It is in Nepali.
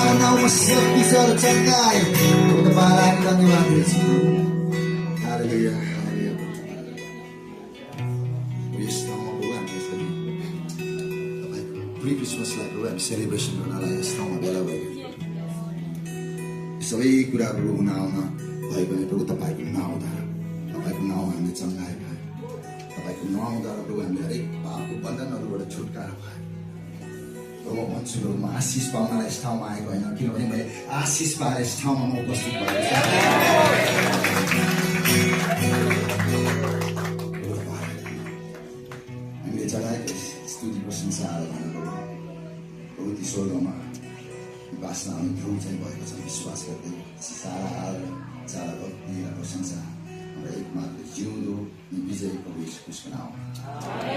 naman ako masakit sa tayo. Pagkapalaan lang yung mga Diyos. Hallelujah. Hallelujah. Yes, tama po yan. Pre-Christmas like celebration ko na lang. Yes, tama bela ba yun. सबै कुराहरू हुनाहुन भए पनि प्रभु तपाईँको नआउँदा तपाईँको नआउनु चङ्गाइ भयो तपाईँको नआउँदा प्रभु हामीले हरेक पापको बन्धनहरूबाट छुटकारा भयो प्रभु म भन्छु प्रभु म आशिष पाउनलाई यस ठाउँमा आएको होइन किनभने मैले आशिष पाएर यस ठाउँमा म उपस्थित भएको हामीले चलाएको स्तुति प्रशंसाहरू प्रभु ती स्वर्गमा वासना अनुकूल चाहिँ भएको छ विश्वास गर्दै सारा आदर सारा भक्ति र प्रशंसा हाम्रो एकमात्र जिउँदो विजयी प्रभु यीशु ख्रीष्टको नाममा